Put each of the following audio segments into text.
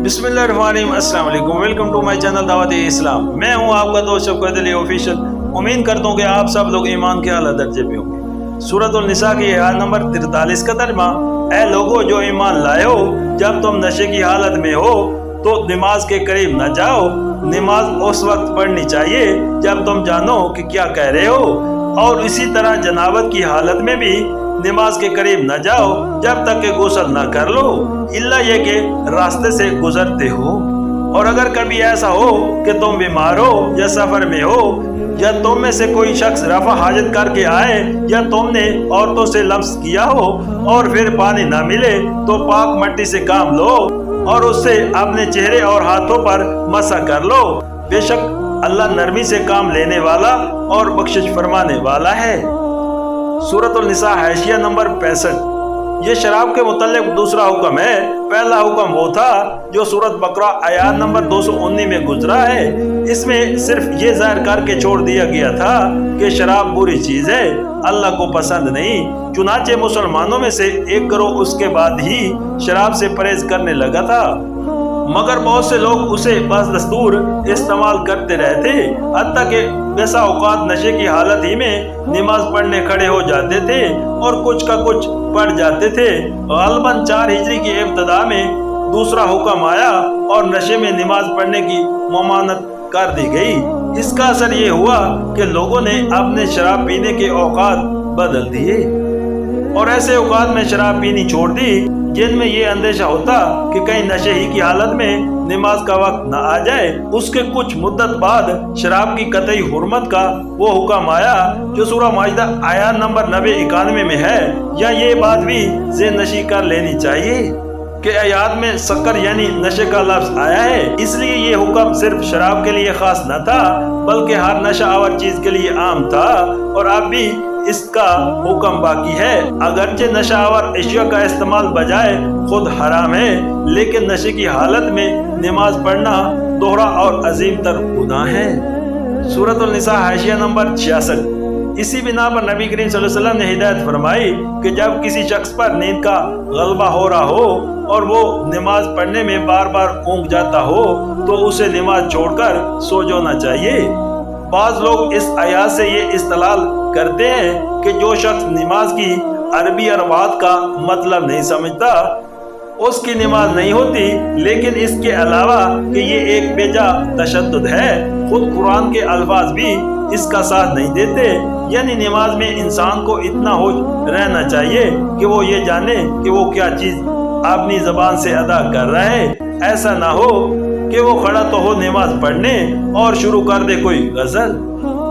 बिस्मिल्लाहिर्रहमानिर्रहीम, अस्सलाम वालेकुम, वेलकम टू माय चैनल दावत इस्लाम। मैं हूं आपका दोस्त शौकत अली ऑफिशियल। उम्मीद करता हूं कि आप सब लोग ईमान के आला दर्जे पे होंगे। सूरतुल निसा की आयत नंबर 43 का तर्जुमा, ऐ लोगो जो ईमान लाए हो, जब तुम नशे की हालत में हो तो नमाज के करीब न जाओ। नमाज उस वक्त पढ़नी चाहिए जब तुम जानो कि क्या कह रहे हो, और इसी तरह जनाबत की हालत में भी नमाज के करीब न जाओ जब तक कि गुस्ल न कर लो, इल्ला ये कि रास्ते से गुजरते हो। और अगर कभी ऐसा हो कि तुम बीमार हो या सफर में हो, या तुम में से कोई शख्स रफा हाजत करके आए, या तुमने औरतों से लम्स किया हो और फिर पानी न मिले, तो पाक मट्टी से काम लो और उससे अपने चेहरे और हाथों पर मसा कर लो। बेशक अल्लाह नरमी से काम लेने वाला और बख्शिश फरमाने वाला है। सूरतुल निसा हाशिया नंबर 65। ये शराब के मुतल्लिक दूसरा हुक्म है। पहला हुक्म वो था जो सूरत बकरा आयत नंबर 219 में गुजरा है। इसमें सिर्फ ये जाहिर करके छोड़ दिया गया था कि शराब बुरी चीज है, अल्लाह को पसंद नहीं। चुनाचे मुसलमानों में से एक गिरोह उसके बाद ही शराब से परहेज करने लगा था, मगर बहुत से लोग उसे बस दस्तूर इस्तेमाल करते रहते, हत्ता कि वैसा औकात नशे की हालत ही में नमाज पढ़ने खड़े हो जाते थे और कुछ का कुछ पढ़ जाते थे। ग़ालिबन 4 हिजरी की इब्तिदा में दूसरा हुक्म आया और नशे में नमाज पढ़ने की ममानत कर दी गई। इसका असर ये हुआ कि लोगों ने अपने शराब पीने के औकात बदल दिए और ऐसे औकात में शराब पीनी छोड़ दी जिनमें ये अंदेशा होता कि कहीं नशे ही की हालत में नमाज का वक्त न आ जाए। उसके कुछ मुद्दत बाद शराब की कतई हुर्मत का वो हुक्म आया जो सूरह माइदा आयत नंबर 90-91 में है। या ये बात भी ज़हन नशी कर लेनी चाहिए कि आयत में शक्कर यानी नशे का लफ्ज आया है, इसलिए ये हुक्म सिर्फ शराब के लिए खास न था बल्कि हर नशा आवर चीज के लिए आम था, और अब भी इसका हुक्म बाकी है। अगरचे नशा आवर अशिया का इस्तेमाल बजाय खुद हराम है, लेकिन नशे की हालत में नमाज पढ़ना दोहरा और अजीम तर गुनाह है। सूरतुल निसा हाशिया नंबर 66। इसी बिना पर नबी करीम सल्लल्लाहु अलैहि वसल्लम ने हिदायत फरमाई कि जब किसी शख्स पर नींद का गलबा हो रहा हो और वो नमाज पढ़ने में बार बार ऊँघ जाता हो तो उसे नमाज छोड़कर सो जाना चाहिए। बाज लोग इस आयत से ये इस्तेलाल करते हैं कि जो शख्स नमाज की अरबी अरबात का मतलब नहीं समझता उसकी नमाज नहीं होती, लेकिन इसके अलावा कि ये एक बेजा तशद्दुद है, खुद कुरान के अल्फाज भी इसका साथ नहीं देते। यानी नमाज में इंसान को इतना होश रहना चाहिए कि वो ये जाने कि वो क्या चीज अपनी जबान से अदा कर रहा है। ऐसा ना हो कि वो खड़ा तो हो नमाज पढ़ने और शुरू कर दे कोई गजल।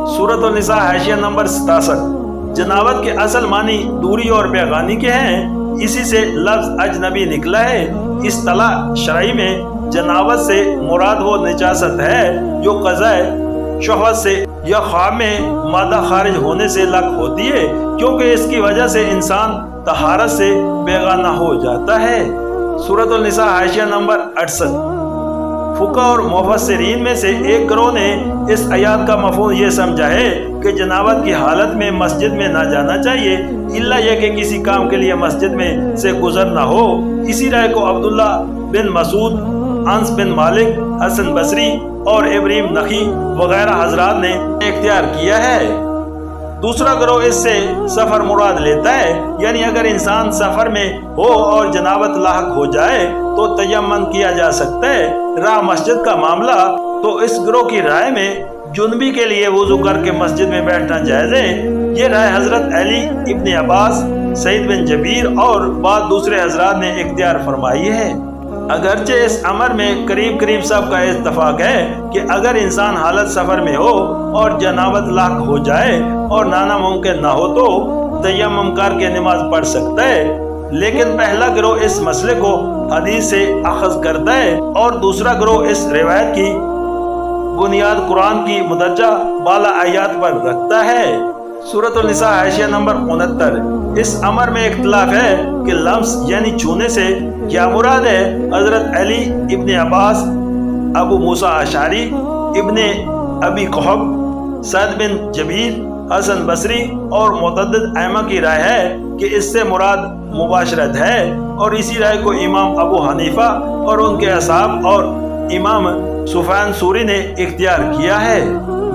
सूरतुल निसा हाशिया नंबर 67। जनाबत के असल मानी दूरी और बेगानी के हैं, इसी से लफ्ज अजनबी निकला है। इस तला शरई में जनाबत से मुराद वो निजासत है जो क़ज़ाए शहवत से या ख्वाब में मादा खारिज होने से लग होती है, क्योंकि इसकी वजह से इंसान तहारत से बेगाना हो जाता है। सूरतुल निसा हाशिया नंबर 68। फुका और मुफस्सिरीन में से एक गिरोह ने इस आयत का मफहूम ये समझा है कि जनाबत की हालत में मस्जिद में ना जाना चाहिए, इल्ला यह कि किसी काम के लिए मस्जिद में से गुजरना हो। इसी राय को अब्दुल्ला बिन मसूद, अंस बिन मालिक, हसन बसरी और इब्राहिम नखी वगैरह हजरात ने इख्तियार किया है। दूसरा गिरोह इससे सफर मुराद लेता है, यानी अगर इंसान सफर में हो और जनाबत लाहक हो जाए तो तयम्मुम किया जा सकता है। रहा मस्जिद का मामला तो इस गिरोह की राय में जुनबी के लिए वुजू करके मस्जिद में बैठना जायज है। ये राय हजरत अली इब्न अब्बास, सईद बिन जबीर और बाद दूसरे हजरात ने इख्तियार फरमाई है। अगरचे इस अमर में करीब करीब सब का इत्तफाक है कि अगर इंसान हालत सफर में हो और जनाबत लाक हो जाए और नाना मुमकिन ना हो तो तयम्मुम करके नमाज पढ़ सकता है, लेकिन पहला गिरोह इस मसले को हदीस से अखज़ करता है और दूसरा गिरोह इस रिवायत की बुनियाद कुरान की मुदज्जा बाला आयत पर रखता है। सूरतुल निसा हाशिया नंबर 69। इस अमर में इख्तिलाफ है कि लम्स यानी छूने से क्या मुराद है। हजरत अली इब्न अब्बास, अबू मूसा अशारी, इब्न अबी कुहब, सद बिन जबीर حسن بصری اور متعدد ائمہ کی رائے ہے کہ اس سے مراد مباشرت ہے، اور اسی رائے کو امام ابو حنیفہ اور ان کے اصحاب اور امام سفیان ثوری نے اختیار کیا ہے۔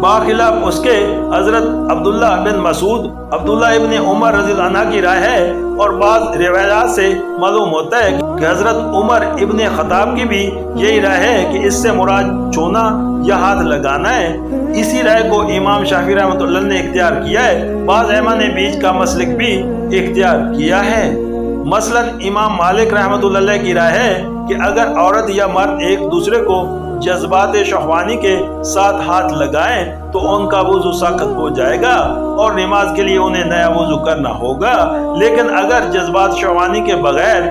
باخلاف اس کے حضرت عبداللہ بن مسعود، عبداللہ ابن عمر رضی اللہ عنہ کی رائے ہے، اور بعض روایات سے معلوم ہوتا ہے کہ حضرت عمر ابن خطاب کی بھی یہی رائے ہے کہ اس سے مراد چھونا یا ہاتھ لگانا ہے۔ اسی رائے کو امام شافعی رحمۃ اللہ نے اختیار کیا ہے۔ بعض ائمہ نے بیچ کا مسلک بھی اختیار کیا ہے۔ مثلا امام مالک رحمۃ اللہ علیہ کی رائے ہے کہ اگر عورت یا مرد ایک دوسرے کو جذبات شہوانی کے ساتھ ہاتھ لگائیں تو ان کا وضو ساقط ہو جائے گا اور نماز کے لیے انہیں نیا وضو کرنا ہوگا، لیکن اگر جذبات شہوانی کے بغیر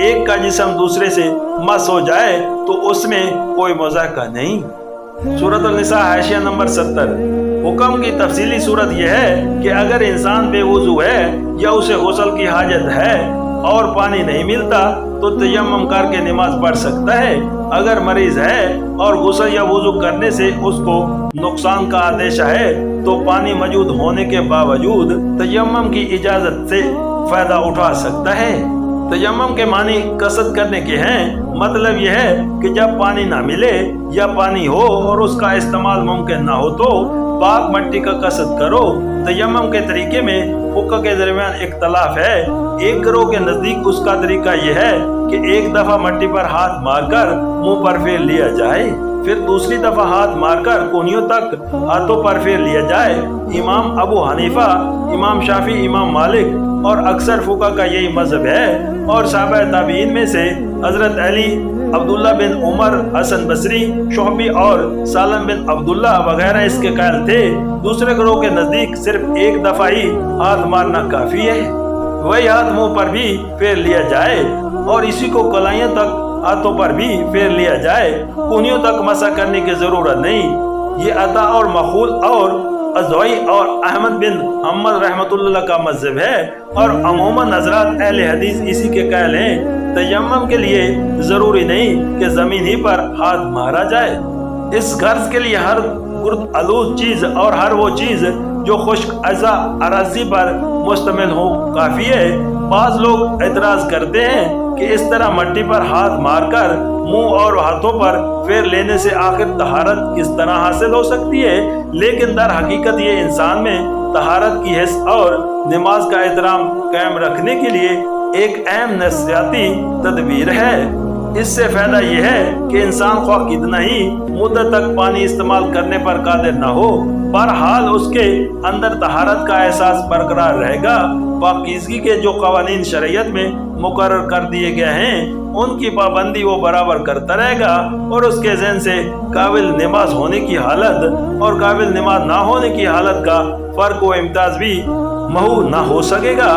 ایک کا جسم دوسرے سے مس ہو جائے تو اس میں کوئی مذاکرہ نہیں۔ سورۃ النساء حاشیہ نمبر 70۔ حکم کی تفصیلی صورت یہ ہے کہ اگر انسان بے وضو ہے یا اسے غسل کی حاجت ہے اور پانی نہیں ملتا تو تیمم کر کے نماز پڑھ سکتا ہے۔ اگر مریض ہے اور غسل یا وضو کرنے سے اس کو نقصان کا اندیشہ ہے تو پانی موجود ہونے کے باوجود تیمم کی اجازت سے فائدہ اٹھا سکتا ہے۔ تیمم کے معنی قصد کرنے کے ہیں، مطلب یہ ہے کہ جب پانی نہ ملے یا پانی ہو اور اس کا استعمال ممکن نہ ہو تو پاک مٹی کا قصد کرو۔ تیمم کے طریقے میں فقہ کے درمیان اختلاف ہے۔ ایک گروہ کے نزدیک اس کا طریقہ یہ ہے کہ ایک دفعہ مٹی پر ہاتھ مار کر منہ پر پھیر لیا جائے، پھر دوسری دفعہ ہاتھ مار کر کونیوں تک ہاتھوں پر پھیر لیا جائے۔ امام ابو حنیفہ، امام شافعی، امام مالک اور اکثر فقہ کا یہی مذہب ہے، اور صحابہ تابعین میں سے حضرت علی، عبداللہ بن عمر، حسن بصری، شعبی اور سالم بن عبداللہ وغیرہ اس کے قائل تھے۔ دوسرے گروہ کے نزدیک صرف ایک دفعہ ہی ہاتھ مارنا کافی ہے، وہی ہاتھ منہ پر بھی پھیر لیا جائے اور اسی کو کلائیوں تک ہاتھوں پر بھی پھیر لیا جائے، کونیوں تک مسح کرنے کی ضرورت نہیں۔ یہ عطا اور مخول اور ازوئی اور احمد بن حنبل رحمۃ اللہ کا مذہب ہے، اور عموماً حضرات اہل حدیث اسی کے قائل ہیں۔ تیمم کے لیے ضروری نہیں کہ زمین ہی پر ہاتھ مارا جائے، اس غرض کے لیے ہر گرد آلود چیز اور ہر وہ چیز جو خشک اعضاء اراضی پر مشتمل ہو کافی ہے۔ بعض لوگ اعتراض کرتے ہیں کہ اس طرح مٹی پر ہاتھ مار کر منہ اور ہاتھوں پر پھیر لینے سے آخر طہارت کس طرح حاصل ہو سکتی ہے، لیکن در حقیقت یہ انسان میں طہارت کی حس اور نماز کا احترام قائم رکھنے کے لیے ایک اہم نفسیاتی تدبیر ہے۔ اس سے فائدہ یہ ہے کہ انسان خواہ کتنا ہی مدت تک پانی استعمال کرنے پر قادر نہ ہو، بہرحال اس کے اندر طہارت کا احساس برقرار رہے گا۔ پاکیزگی کے جو قوانین شریعت میں مقرر کر دیے گئے ہیں ان کی پابندی وہ برابر کرتا رہے گا، اور اس کے ذہن سے قابل نماز ہونے کی حالت اور قابل نماز نہ ہونے کی حالت کا فرق و امتیاز بھی محو نہ ہو سکے گا۔